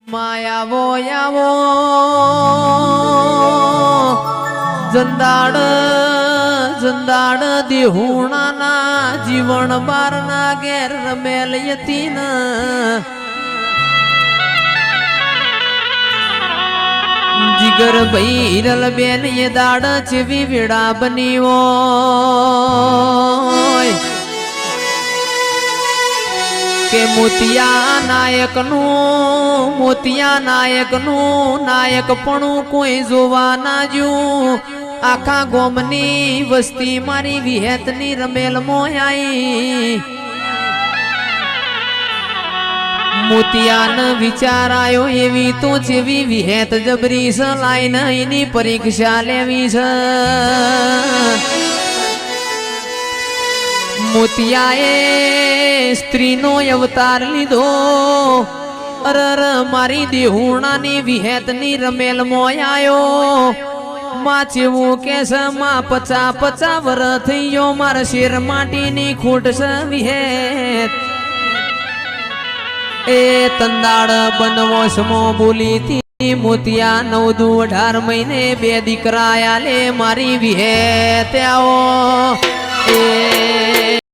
માયાવો આવો જંદાડ જંદાડ દેહુણાના જીવન બારના ઘેર રમેલ યતીન જીગર ભાઈ હિરલ બેન એ દાડ ચેવી વેડા બની હોય કે મોતિયા નાયકનું નાયકપણું કોઈ જોવા ના જ્યું આખા ગોમની વસ્તી મારી વિહેતની રમેલ મોયાઈ મોતિયાન વિચાર આયો એવી તો જેવી વિહેત જબરી છે લાઈન એની પરીક્ષા લેવી છે મોતિયાએ સ્ત્રીનો અવતાર લીધો અરર મારી દેહુણાની વિહેતની રમેલ મોયાયો માં ચેવું કે છે માં 50 વર્ષ થઈ ગયો મારા શેર માટીની ખોટ છે વિહેત એ તંદાળ બનવો સમો બોલી તી મોતિયા 9 દુ 18 મહિને 2 દીકરા આલે મારી વિહેત આવો એ